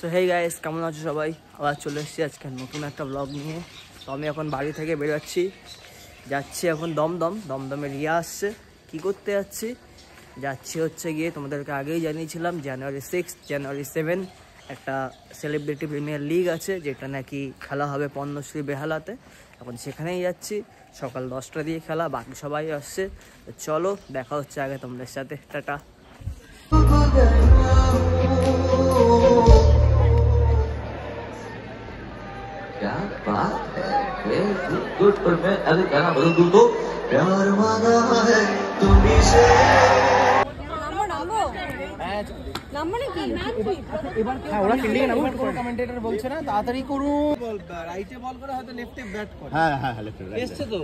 So hey guys, কেমন আছো সবাই? আবার চলে এসেছি আজকে নতুন একটা ব্লগ নিয়ে। তো আমি এখন বাড়ি থেকে বেরোচ্ছি, যাচ্ছি এখন দমদমে রিয়া আসছে। কি করতে যাচ্ছি হচ্ছে গিয়ে, তোমাদেরকে আগেই জানিয়েছিলাম জানুয়ারি 6 জানুয়ারি 7 একটা সেলিব্রিটি প্রিমিয়ার লিগ আছে, যেটা নাকি খেলা হবে পণ্যশ্রী বেহালাতে। এখন সেখানেই যাচ্ছি, সকাল 10টা দিয়ে খেলা, বাকি সবাই আসছে। তো চলো দেখা হচ্ছে আগে তোমাদের সাথে, টাটা। क्या बात है, गुड पर मैं अगर गाना बदल दूं तो प्यार मांगा है तुम्ही से। নাম্বার কি এবার ওরা ফিল্ডিং এ নামবে, কোনো কমেন্টেটর বলছে না তাড়াতাড়ি করো, রাইটে বল করে হয়তো লেফটে ব্যাট করে। হ্যাঁ হ্যাঁ লেফটে এসছে তো,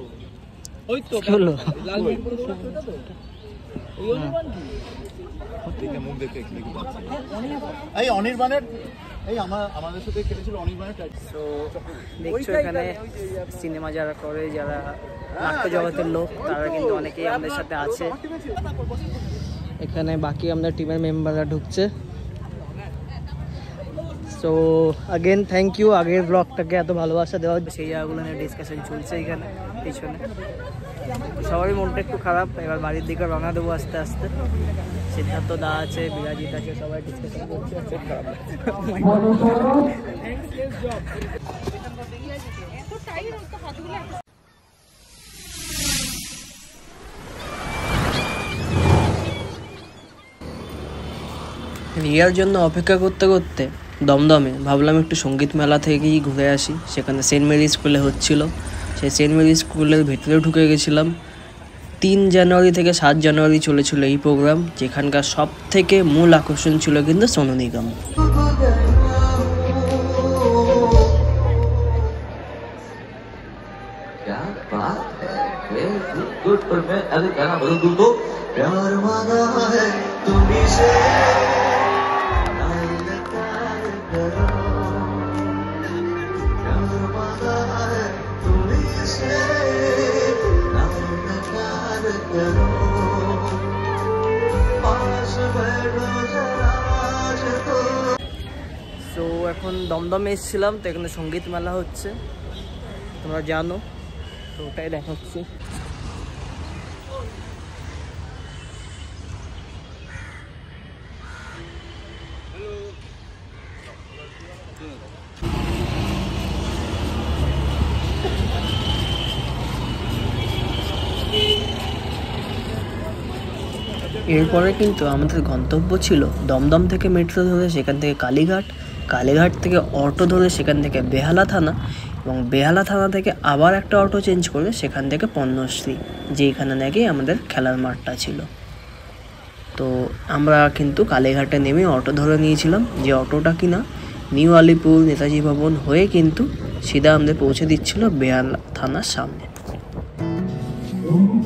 ওই তো কি হলো লাল বল করে তো ওই অনির্বাণ কি প্রত্যেকটা মুখ দেখে কি এই অনির্বাণের এই আমাদের সাথে খেলেছিল অনির্বাণের। সো দেখছো এখানে সিনেমা যারা করে, যারা নাট্য জগতের লোক, তারা কিন্তু অনেকেই আমাদের সাথে আছে। এখানে বাকি আমাদের টিমের মেম্বাররা ঢুকছে। সো আগেন থ্যাংক ইউ আগের ব্লগটাকে এত ভালোবাসা দেওয়া, সেই জায়গাগুলো নিয়ে ডিসকাশন চলছে এখানে পিছনে। সবারই মনটা একটু খারাপ, এবার বাড়ির দিকে রওনা দেবো আস্তে আস্তে। সিদ্ধার্থ দা আছে, বিরাজিৎ আছে, সবাই ডিসকাশন করছে। রিয়ার জন্য অপেক্ষা করতে করতে দমদমে ভাবলাম একটু সঙ্গীত মেলা থেকেই ঘুরে আসি। সেখানে সেন্ট মেরি স্কুলে হচ্ছিল, সেই সেন্ট মেরি স্কুলের ভেতরে ঢুকে গেছিলাম। 3 জানুয়ারি থেকে 7 জানুয়ারি চলেছিল এই প্রোগ্রাম, যেখানকার সব থেকে মূল আকর্ষণ ছিল কিন্তু সোনু নিগম। क्या बात है, गुड पर मैं अगर गाना बदल दूं तो प्यार मांगा है तुम्ही से। সো এখন দমদমে এসেছিলাম, তো এখানে সঙ্গীত মেলা হচ্ছে, তোমরা জানো, তো ওটাই দেখাচ্ছি। এরপরে কিন্তু আমাদের গন্তব্য ছিল দমদম থেকে মেট্রো ধরে সেখান থেকে কালীঘাট থেকে অটো ধরে সেখান থেকে বেহালা থানা, এবং বেহালা থানা থেকে আবার একটা অটো চেঞ্জ করে সেখান থেকে পণ্যশ্রী, যেখানে নাকি আমাদের খেলার মাঠটা ছিল। তো আমরা কিন্তু কালীঘাটে নেমে অটো ধরে নিয়েছিলাম, যে অটোটা কিনা নিউ আলিপুর নেতাজি ভবন হয়ে কিন্তু সিধা আমাদের পৌঁছে দিচ্ছিল বেহালা থানার সামনে।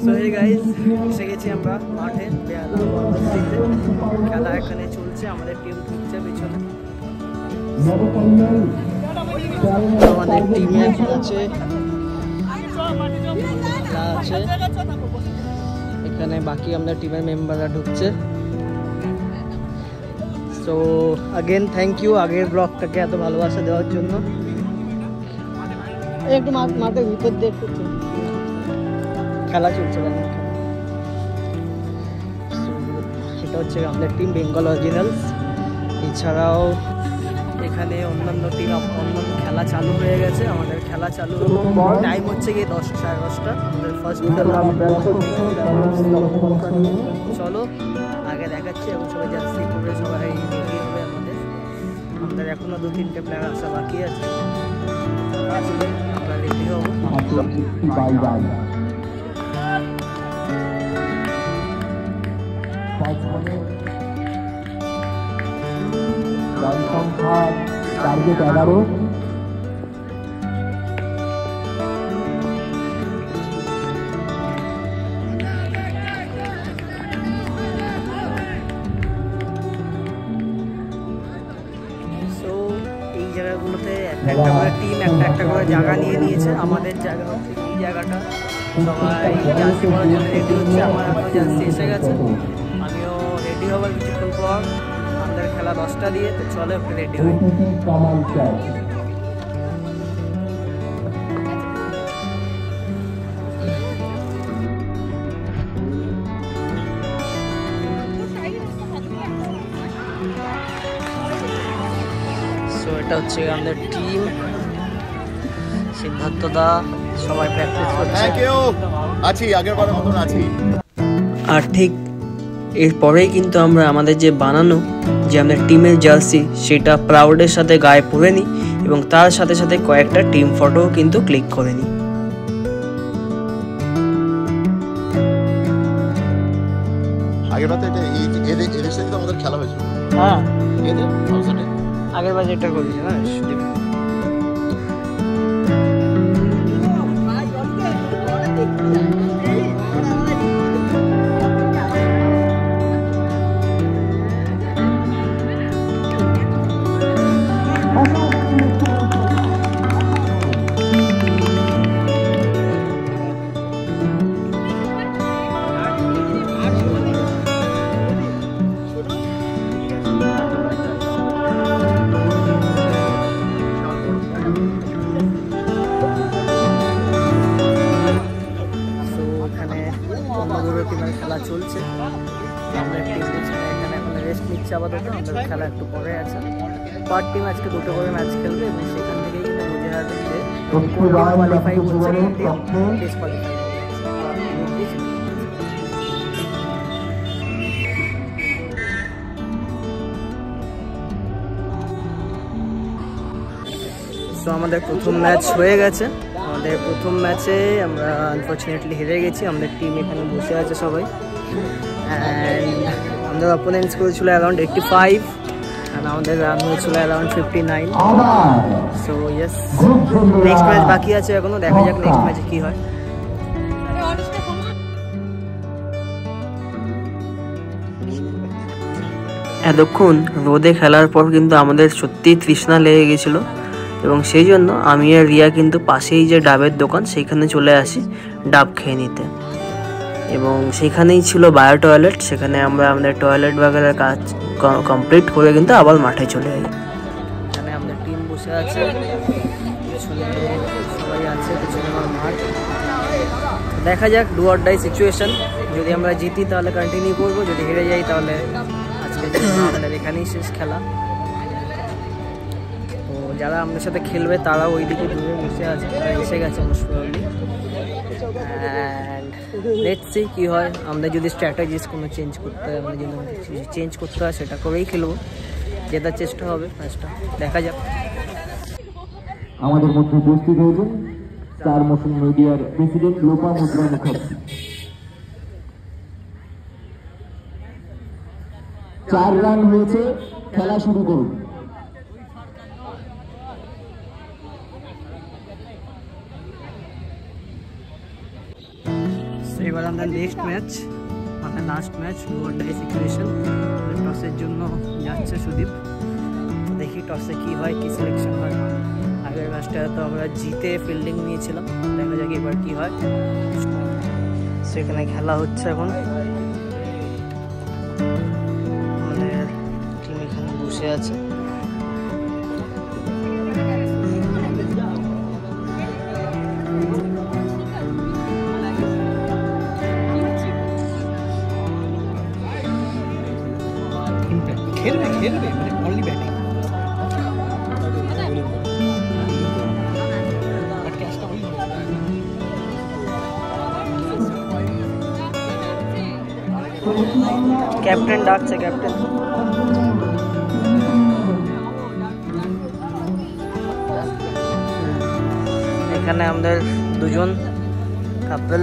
সো হে গাইস, এসে গেছি আমরা মাঠে, বেহালা পদ্মশ্রীতে। খেলা এখানে চলছে, আমাদের টিম ঢুকছে পিছনে। আমাদের টিমে আছে এখানে, বাকি আমাদের টিমের মেম্বাররা ঢুকছে। সো আগেন থ্যাংক ইউ আগের ব্লগটাকে এত ভালোবাসা দেওয়ার জন্য। একটু মাঠের ভিতর দিয়ে একটু খেলা চলছে, এটা হচ্ছে আমাদের টিম বেঙ্গল অরিজিনালস। এছাড়াও এখানে অন্যান্য টিম অন্যান্য খেলা চালু হয়ে গেছে। আমাদের খেলা চালু টাইম হচ্ছে গিয়ে 10 সাড়ে 10টা। আমাদের ফার্স্ট খেলা, চলো আগে দেখাচ্ছি। এবং সবাই যাচ্ছি করে সবাই রেডি হবে। আমাদের এখনো 2-3টে প্লেয়ার আসা বাকি আছে, আসলে আমরা রেডি হবো। জনসংখ্যা টার্গেট 11। সো এই জায়গাগুলোতে একটা করে টিম একটা করে জায়গা নিয়ে নিয়েছে। আমাদের জায়গা হচ্ছে এই জায়গাটা, সবাই জার্সি পরার জন্য রেডি হচ্ছে। আমার এখন জার্সি এসে গেছে, আমিও রেডি হবার কিছুক্ষণ পর। আমাদের খেলা বেলা 10টা দিয়ে, তো চলো একটু রেডি হই। সো এটা হচ্ছে আমাদের টিম, সিদ্ধার্থ দা সবাই প্র্যাকটিস করছে। থ্যাংক ইউ, আছি আগের বারের মতন আছি। আর ঠিক এরপরেই কিন্তু আমরা আমাদের যে বানানো যে আমাদের টিমের জার্সি সেটা প্রাউডের সাথে গায়ে পরে নিই এবং তার সাথে সাথে কয়েকটা টিম ফটোও কিন্তু ক্লিক করে নিই। আগের বার তো এটা এদের সাথে তো আমাদের খেলা হয়েছিল। হ্যাঁ, এদের ফাংশনে আগের বার যেটা করেছি না সুদীপ। খেলা চলছে, আমরা টিম এখানে এখন রেস্ট নিচ্ছে আপাতত, আমাদের খেলা একটু পরে আছে। পার টিম আজকে 2টো করে ম্যাচ খেলবে এবং সেখান থেকেই কিন্তু বোঝা যাবে যে কোয়ালিফাই করছে ডিসকোয়ালিফাই। সো আমাদের প্রথম ম্যাচ হয়ে গেছে। আমাদের প্রথম ম্যাচে আমরা আনফর্চুনেটলি হেরে গেছি। আমাদের টিম এখানে বসে আছে সবাই, অ্যান্ড আমাদের অপোনেন্টস করেছিল অ্যারাউন্ড 85 অ্যান্ড আমাদের রান হয়েছিল around 59। So yes, next match বাকি আছে এখনো, দেখা যাক নেক্সট ম্যাচে কী হয়। এতক্ষণ রোদে খেলার পর কিন্তু আমাদের সত্যিই তৃষ্ণা লেগে গেছিলো এবং সেই জন্য আমি আর রিয়া কিন্তু পাশেই যে ডাবের দোকান সেইখানে চলে আসি ডাব খেয়ে নিতে, এবং সেখানেই ছিল বায়ো টয়লেট। সেখানে আমরা আমাদের টয়লেট বাগের কাজ কমপ্লিট করে কিন্তু আবার মাঠে চলে যাই। এখানে আমাদের টিম বসে আছে, পিছনে সবাই আছে, পিছনে আমার মাঠ। দেখা যাক, ডু অর ডাই সিচুয়েশন। যদি আমরা জিতি তাহলে কন্টিনিউ করবো, যদি হেরে যাই তাহলে আজকে আমাদের এখানেই শেষ খেলা। যারা আমাদের সাথে খেলবে তারা ওইদিকে দূরে বসে আছে, তারা এসে গেছে most probably. And let's see কী হয়। আমাদের যদি স্ট্র্যাটেজিস কোনো চেঞ্জ করতে হয়, আমাদের যদি চেঞ্জ করতে হয় সেটা করেই খেলবো, জেতার চেষ্টা হবে ম্যাচটা, দেখা যাক। আমাদের মধ্যে উপস্থিত হয়েছেন স্টার মোশন মিডিয়ার প্রেসিডেন্ট লোপামুদ্রা মুখার্জি। 4 রান হয়েছে, খেলা শুরু করুন। এবার আমাদের নেক্সট ম্যাচ, আমাদের last match, do or die situation. টসের জন্য যাচ্ছে সুদীপ, তো দেখি টসে কী হয়, কী সিলেকশন হয়। আগের ম্যাচটা তো আমরা জিতে ফিল্ডিং নিয়েছিলাম, দেখা যাক এবার কী হয়। সেখানে খেলা হচ্ছে এখন, আমাদের টিম এখানে বসে আছে। খেলবে মানে অনলি ব্যাটিং। ক্যাপ্টেন ডাকছে, ক্যাপ্টেন। এখানে আমাদের দুজন কাপল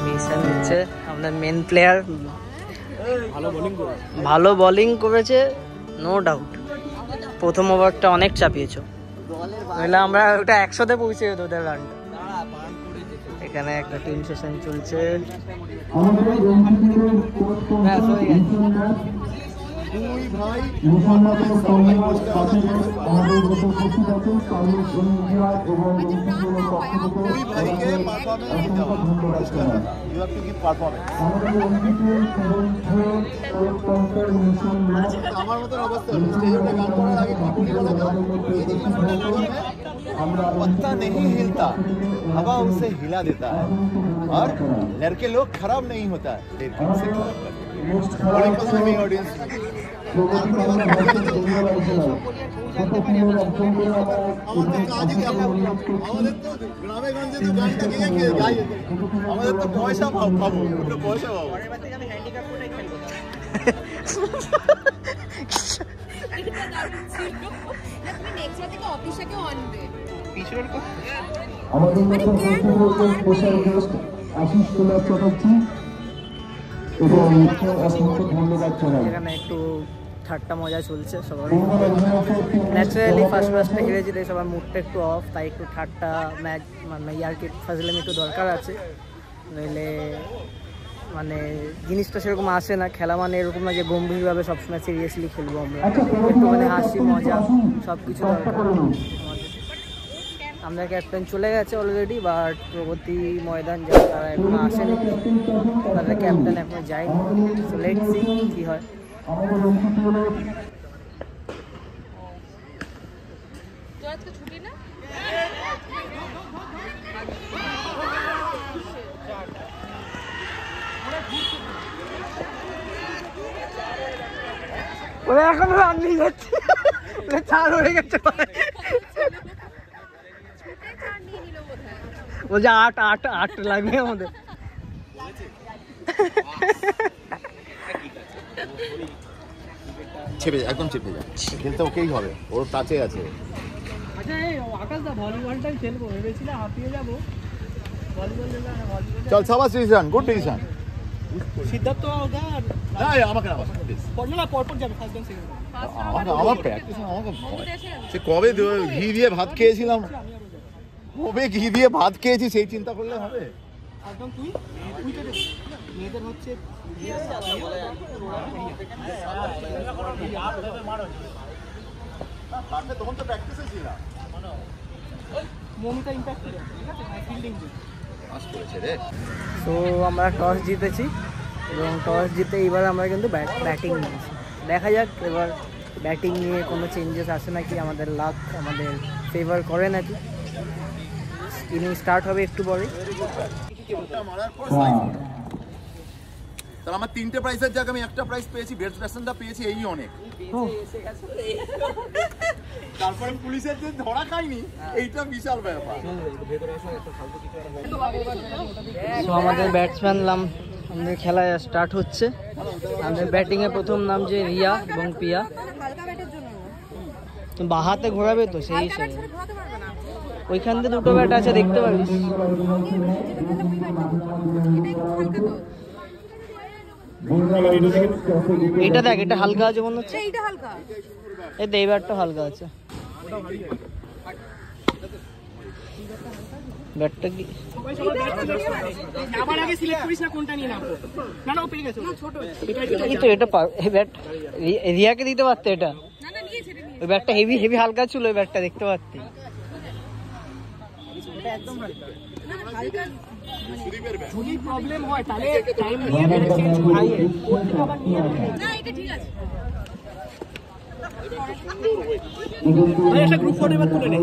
মিশন দিচ্ছে। আমাদের মেন প্লেয়ার ভালো বোলিং করেছে, নো ডাউট। প্রথম ওভারটা অনেক চাপিয়েছ, নইলে আমরা ওটা 100-তে পৌঁছে যেত ওদের রানটা। এখানে একটা টিম সেশন চলছে। দুই ভাই মুসলমানদের সবাই আমাদের যত উপস্থিত আছেন সার্ভিস ইন্ডিয়া এবং দুই ভাইকে পারফরমেন্স দিতে হবে পুরস্কার you have to give performance আমার মতন অবস্থা স্টেজে উঠে গান করার আগে কি বলি বলো তো এই पत्ता नहीं हिलता हवा उसे हिला देता है और लड़के लोग खराब नहीं होता लेकिन उसे खराब करते हैं बड़ी पसंद है ऑडियंस আমাদের কাজই আমাদের তো গ্রামে গঞ্জে তো গানটা কে গাই আমাদের তো পয়সা পাবো ওটা পয়সা পাবো পরের বার থেকে আমি হ্যান্ডিক্যাপ কোটাই খেলবো আমাদের স্পেশাল গেস্ট আশিস কুমার চ্যাটার্জি এবং অসংখ্য ধন্যবাদ জানাই। এখানে একটু ঠাট্টা মজা চলছে সবার, ন্যাচারালি ফার্স্ট ম্যাচটা হেরেছি তাই সবার মুডটা একটু অফ, তাই একটু ঠাট্টা ম্যাচ মানে ইয়ার্কি ফাজলামি একটু দরকার আছে, নইলে মানে জিনিসটা সেরকম আসে না। খেলা মানে এরকম না যে গম্ভীরভাবে সবসময় সিরিয়াসলি খেলবো, আমরা একটু মানে হাসি মজা সব কিছু দরকার। আমরা ক্যাপ্টেন চলে গেছে অলরেডি, বাট প্রগতি ময়দান যারা তারা এখনো আসেনি, তাদের ক্যাপ্টেন এখনো যায়নি। সো লেটস সি কি হয়। ছুটি না ওরা এখন রান নিয়ে যাচ্ছে, চার হয়ে গেছে, বলছে আট আট আট লাগবে আমাদের। চেপে একদম চেপে যায়, খেলতে ওকেই হবে, ওর কাছে আছে। আচ্ছা এই আকাশদা ভলিবলটাই খেলবো ভেবেছিলাম, হাঁপিয়ে যাবো। চল সাবাস ডিসিশন, গুড ডিসিশন। সিদ্ধার্থ না আমাকে না পরপর যাবে ফার্স্ট গেম সেকেন্ড আমার প্র্যাকটিস আমাকে সে কবে ঘি দিয়ে ভাত খেয়েছিলাম, কবে ঘি দিয়ে ভাত খেয়েছি সেই চিন্তা করলে হবে। একদম তুই উইকেটে মেয়েদের হচ্ছে তখন তো প্র্যাকটিসে ছিলাম, মমিতা ইম্প্যাক্ট ঠিক আছে ফিল্ডিং পাস করেছে রে। তো আমরা টস জিতেছি এবং টস জিতে এবার আমরা কিন্তু ব্যাটিং নিয়েছি। দেখা যাক এবার ব্যাটিং নিয়ে কোনো চেঞ্জেস আসে নাকি, আমাদের লাক আমাদের ফেভার করে নাকি। ইনিংস স্টার্ট হবে একটু পরে। তাহলে আমার 3টে প্রাইজের জায়গায় আমি একটা প্রাইজ পেয়েছি, বেস্ট ব্যাটসম্যানটা পেয়েছি, এই অনেক। তারপরে পুলিশের যে ধরা খাইনি এইটা বিশাল ব্যাপার। তো আমাদের ব্যাটসম্যান আমাদের খেলা স্টার্ট হচ্ছে। আমাদের ব্যাটিংয়ে প্রথম নাম যে রিয়া এবং পিয়া। বাহাতে ঘোরাবে তো সেই হিসেবে ওইখান থেকে দুটো ব্যাট আছে, দেখতে পারিস। এটা দেখ, এটা হালকা আছে মনে হচ্ছে, এই তো এই ব্যাটটা হালকা আছে। ব্যাটটা কি তো এটা ব্যাট রিয়াকে দিতে পারতো, এটা ওই ব্যাটটা হেভি হেভি হালকা ছিল, ওই ব্যাটটা দেখতে পারতি। যদি প্রবলেম হয় তাহলে টাইম নিয়ে চেঞ্জ করাই না, এটা ঠিক আছে। ভাই একটা গ্রুপ ফটো এবার তুলে নে।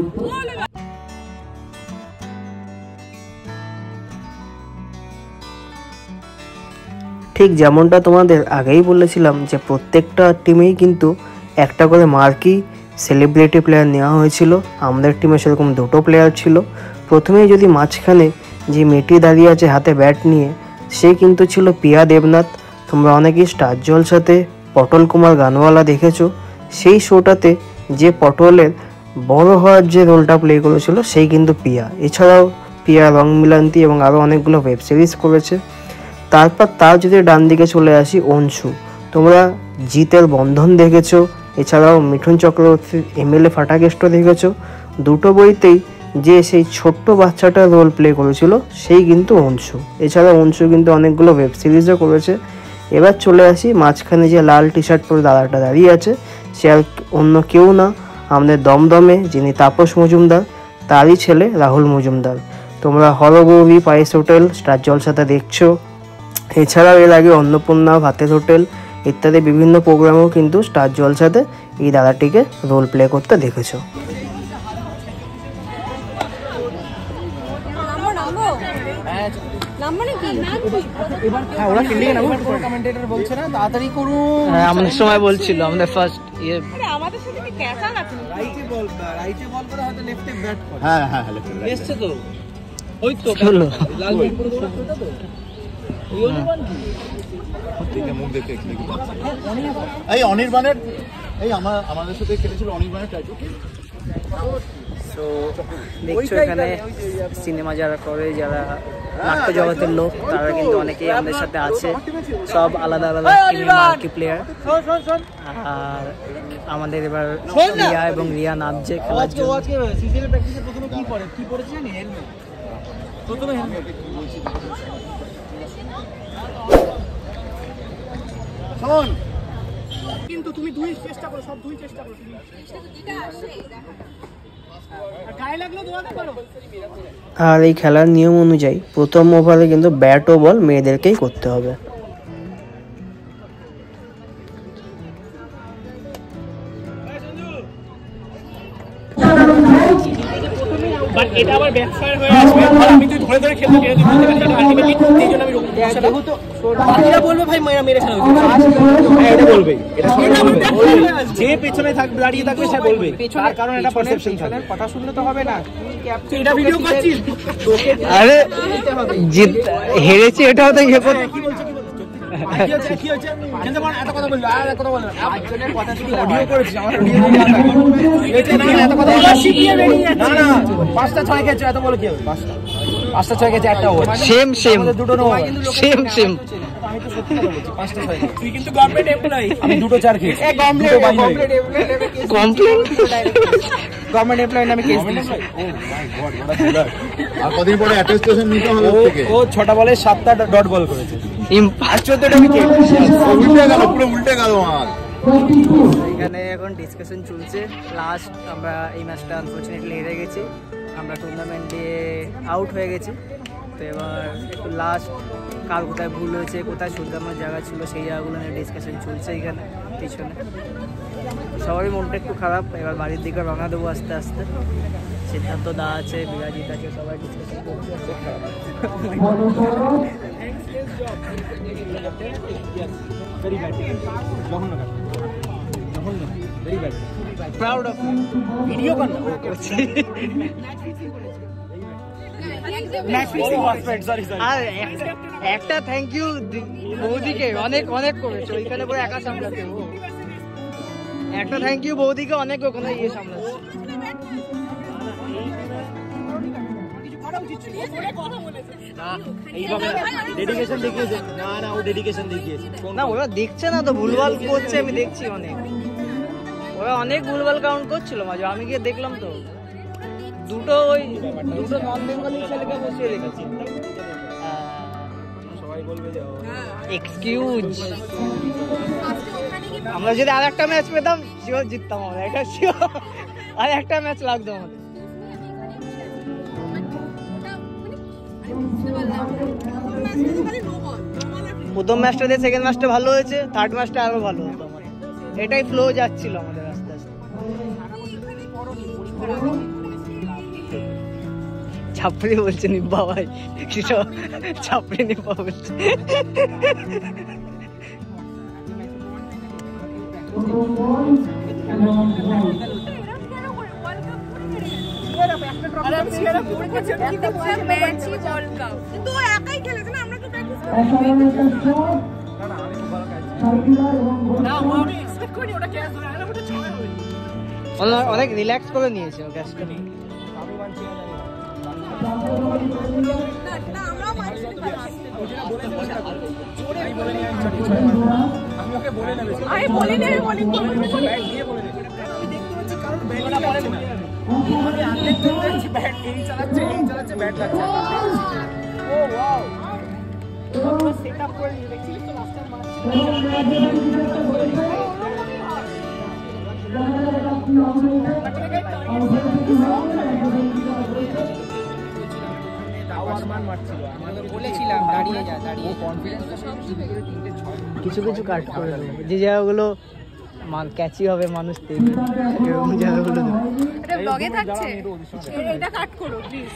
ঠিক যেমনটা তোমাদের আগেই বলেছিলাম যে প্রত্যেকটা টিমেই কিন্তু একটা করে মার্কি সেলিব্রিটি প্লেয়ার নেওয়া হয়েছিল। আমাদের টিমে সেরকম দুটো প্লেয়ার ছিল। প্রথমেই যদি মাঝখানে যে মেয়েটি দাঁড়িয়ে আছে হাতে ব্যাট নিয়ে, সে কিন্তু ছিল পিয়া দেবনাথ। তোমরা অনেকেই স্টার জলসাতে পটল কুমার গানওয়ালা দেখেছো, সেই শোটাতে যে পটলের বড় হওয়ার যে রোলটা প্লে করেছিল সেই কিন্তু পিয়া। এছাড়াও পিয়া রং মিলান্তি এবং আরও অনেকগুলো ওয়েব সিরিজ করেছে। তারপর তার যদি ডান দিকে চলে আসি, অংশু, তোমরা জিতের বন্ধন দেখেছো, এছাড়াও মিঠুন চক্রবর্তীর এমএলএ ফাটাকেষ্ট দেখেছো। দুটো বইতেই যে সেই ছোট্ট বাচ্চাটা রোল প্লে করেছিল সেই কিন্তু অংশু। এছাড়া অংশু কিন্তু অনেকগুলো ওয়েব সিরিজও করেছে এবার চলে আসি মাঝখানে যে লাল টি শার্ট পরে দাদাটা দাঁড়িয়ে আছে, সে আর অন্য কেউ না, আমাদের দমদমে যিনি তাপস মজুমদার তারই ছেলে রাহুল মজুমদার। তোমরা হরগৌরী পায়েস হোটেল, স্টার জলসাতে দেখছো, এছাড়াও এর আগে অন্নপূর্ণা, ভাতের হোটেল ইত্যাদি বিভিন্ন প্রোগ্রামেও কিন্তু স্টার জলসাতে এই দাদাটিকে রোল প্লে করতে দেখেছো। ওরা ফিল্ডিং এ কোনো কমেন্টেটর বলছে না তাড়াতাড়ি করুন। আমাদের সময় বলছিল আমাদের ফার্স্ট আমাদের সাথে কি ক্যাচাল আছে? রাইটে বল করে হয়তো লেফটে ব্যাট করে। হ্যাঁ হ্যাঁ লেফট এসছে তো ওই তো লাল মিট করে দৌড়াচ্ছে ওটা তো ওই অনির্বাণ কি ঠিক আছে মুখ দেখে এই অনির্বাণের এই আমাদের সাথে কেটেছিল অনির্বাণের ট্যাটু। তো দেখছো এখানে সিনেমা যারা করে, যারা নাট্য জগতের লোক, তারা কিন্তু অনেকেই আমাদের সাথে আছে, সব আলাদা আলাদা মার্কি প্লেয়ার। আর আমাদের এবার রিয়া এবং রিয়া নামছে খেলার জন্য। সিজিএল প্র্যাকটিসে প্রথমে কি পড়েছে জানি? হেলমেট। প্রথমে হেলমেট শোন কিন্তু তুমি দুই চেষ্টা করো, সব দুই চেষ্টা করো। গায়ে লাগলো দৌড়াতে পারো। আর এই খেলার নিয়ম অনুযায়ী প্রথম ওভারে কিন্তু ব্যাট ও বল মেয়েদেরকেই করতে হবে। বাট এটা আবার ব্যাকফায়ার হয়ে আসবে। আর আমি তুই ধরে খেলতে গেলে তুই বলতে পারবি এটা আলটিমেটলি এইজন্য আমি রোকবো। যেহেতু বাকিরা বলবে ভাই মেরে খেলা উচিত, এটা বলবে, এটা বলবে, যে পেছনে থাকবে দাঁড়িয়ে থাকবে সে বলবে, তার কারণ এটা পারসেপশন থাকবে। কথা শুনলে তো হবে না, তুই এটা ভিডিও করছিস, আরে জিত হেরেছি এটাও তো ইয়ে করতে কি বলছিস? কি হচ্ছে কিন্তু মানে এত কথা বললো আর এত কথা বললো আজকের কথা শুনে অডিও করেছি, আমার অডিও নিয়ে আসা এটা না এত কথা বলা শিখিয়ে বেরিয়ে যাচ্ছে। না 5টা 6 গেছে, এত বলে কি হবে? 5টা 6 গেছে, একটা ওভার সেম দুটো নো সেম আমি তো সত্যি কথা বলছি। 5টা 6 তুই কিন্তু গভর্নমেন্ট এমপ্লয়ি, আমি দুটো 4 খেয়েছি। গভর্নমেন্ট এমপ্লয়ি নামে কেস দিয়েছি। ও মাই গড, ওটা আর কদিন পরে অ্যাটেস্টেশন নিতে হবে থেকে। ও 6টা বলে 7টা ডট বল করেছে। উল্টে গেল আমার। এখানে এখন ডিসকাশন চলছে। লাস্ট আমরা এই ম্যাচটা আনফর্চুনেটলি হেরে গেছি, আমরা টুর্নামেন্টে আউট হয়ে গেছি। তো এবার একটু লাস্ট কার কোথায় ভুল হয়েছে, কোথায় শুধরানোর জায়গা ছিল, সেই জায়গাগুলো নিয়ে ডিসকাশন চলছে এখানে পিছনে। সবারই মনটা একটু খারাপ, এবার বাড়ির দিকে রওনা দেবো আস্তে আস্তে। সিদ্ধার্থ দা আছে, বিরাজিৎ আছে, সবাই ডিসকাশন করছে। Very bad. Very bad. Proud of you. Video करना. Match fixing was bad. Sorry. আর একটা থ্যাংক ইউ বৌদিকে, অনেক করেছে ওইখানে পুরো একা সামলাতে। একটা থ্যাংক ইউ বৌদিকে, অনেক ওখানে ইয়ে সামলাচ্ছে। ডেডিকেশন দেখিয়েছে। না ও ডেডিকেশন দেখিয়েছে না, ওরা দেখছে না তো, ভুলভাল করছে, আমি দেখছি অনেক, ওরা অনেক ভুলভাল কাউন্ট করছিল মাঝে, আমি গিয়ে দেখলাম তো দুটো নন বেঙ্গলি ছেলেকে বসিয়ে রেখেছি। সবাই বলবে যে এক্সকিউজ, আমরা যদি আর একটা ম্যাচ পেতাম শিওর জিততাম, আমরা এটা শিওর, আর একটা ম্যাচ লাগতো আমাদের। প্রথম ম্যাচটা দিয়ে সেকেন্ড ম্যাচটা ভালো হয়েছে, থার্ড ম্যাচটা আরো ভালো হতো আমাদের, এটাই ফ্লো যাচ্ছিল আমাদের আস্তে আস্তে। ছাপড়ি বলছে নিব্বা ভাই, ছাপড়ি নিব্বা বলছে। অনেক রিল্যাক্স করে নিয়েছে ও ক্যাচটা। সেট আপ করে নিয়ে দেখছিস তো লাস্ট টাইম বলেছিলাম দাঁড়িয়ে যা, দাঁড়িয়ে কিছু কিছু কাট করে দেবো, যে জায়গাগুলো ক্যাচি হবে মানুষ দেখবে এরকম জায়গাগুলো দেবো। এটা ব্লগে থাকছে, এটা কাট করো প্লিজ।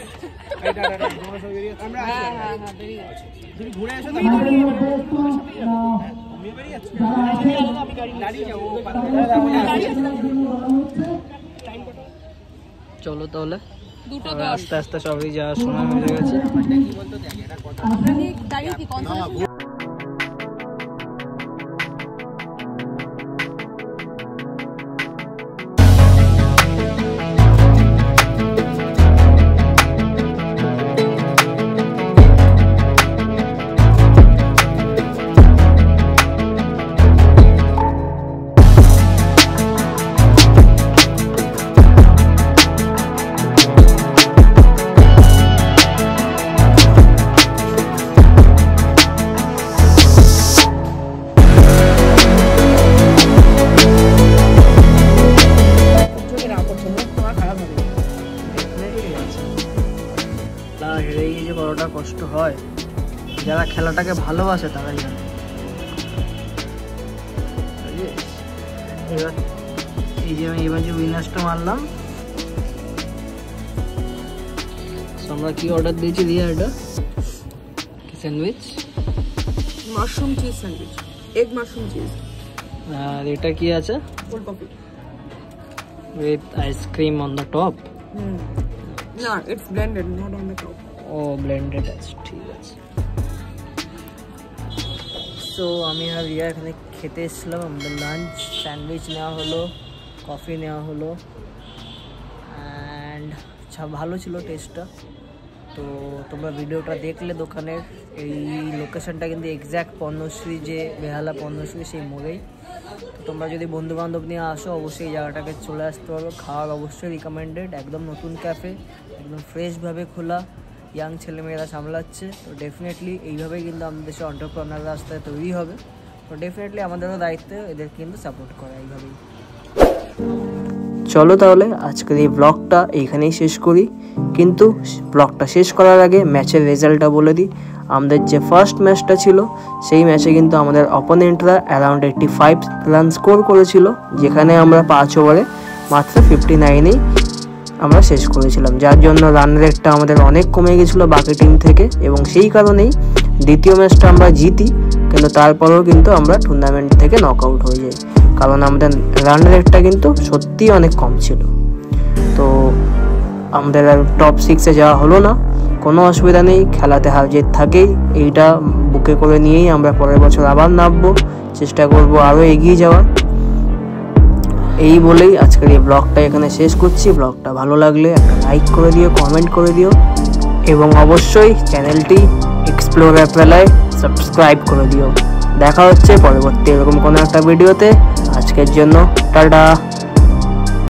আমরা হ্যাঁ বেরিয়ে যাচ্ছি, তুমি ঘুরে এসো। তুমি বেরিয়ে যাচ্ছ, আমি গাড়ি যাবো। চলো তাহলে আস্তে আস্তে সবই যাওয়ার সময় হয়ে গেছে। দাঁড়িয়ে কি কনসার্ট হেরে গিয়ে কতটা কষ্ট হয়, যারা খেলাটাকে ভালোবাসে তারাই জানে। এবার এই যে আমি এবার যে উইনার্সটা মারলাম, আমরা কি অর্ডার দিয়েছি দিয়া, এটা sandwich, mushroom cheese sandwich, egg mushroom cheese. আর এটা কি আছে, cold coffee with ice cream on the top. না, it's blended, not on the top. ও ব্লেন্ডেড আছে, ঠিক আছে। সো আমি আর রিয়া এখানে খেতে এসেছিলাম, আমাদের লাঞ্চ, স্যান্ডউইচ নেওয়া হলো, কফি নেওয়া হলো, অ্যান্ড ভালো ছিল টেস্টটা। তো তোমরা ভিডিওটা দেখলে দোকানের, এই লোকেশনটা কিন্তু এক্স্যাক্ট পর্ণশ্রী, যে বেহালা পর্ণশ্রী সেই মোড়েই। তো তোমরা যদি বন্ধুবান্ধব নিয়ে আসো অবশ্যই এই জায়গাটাকে চলে আসতে পারো। খাওয়ার অবশ্যই রিকমেন্ডেড, একদম নতুন ক্যাফে, একদম ফ্রেশভাবে খোলা, ইয়াং ছেলেমেয়েরা সামলাচ্ছে। তো ডেফিনেটলি এইভাবেই কিন্তু আমাদের দেশে এন্টারপ্রেনার রাস্তায় তৈরি হবে। তো ডেফিনেটলি আমাদেরও দায়িত্ব এদের কিন্তু সাপোর্ট করা এইভাবেই। চলো তাহলে আজকের এই ব্লগটা এইখানেই শেষ করি, কিন্তু ব্লগটা শেষ করার আগে ম্যাচের রেজাল্টটা বলে দিই। আমাদের যে ফার্স্ট ম্যাচটা ছিল সেই ম্যাচে কিন্তু আমাদের অপোনেন্টরা অ্যারাউন্ড 85 রান স্কোর করেছিল, যেখানে আমরা 5 ওভারে মাত্র 59এই আমরা শেষ করেছিলাম, যার জন্য রান রেটটা আমাদের অনেক কমে গেছিলো বাকি টিম থেকে। এবং সেই কারণেই দ্বিতীয় ম্যাচটা আমরা জিতি, কিন্তু তারপরেও কিন্তু আমরা টুর্নামেন্ট থেকে নক আউট হয়ে যাই, কারণ আমাদের রান রেটটা কিন্তু সত্যিই অনেক কম ছিল। তো আমাদের আর টপ 6-এ যাওয়া হলো না, কোনো অসুবিধা নেই, খেলাতে হার জিত থাকেই, এইটা বুকে করে নিয়েই আমরা পরের বছর আবার নামবো, চেষ্টা করব আরও এগিয়ে যাওয়ার। এই বলেই আজকের এই ব্লগটা এখানে শেষ করছি। ব্লগটা ভালো লাগলে একটা লাইক করে দিও, কমেন্ট করে দিও, এবং অবশ্যই চ্যানেলটি এক্সপ্লোরার পেলায় সাবস্ক্রাইব করে দিও। দেখা হচ্ছে পরবর্তী এরকম কোনো একটা ভিডিওতে। আজকের জন্য টাটা।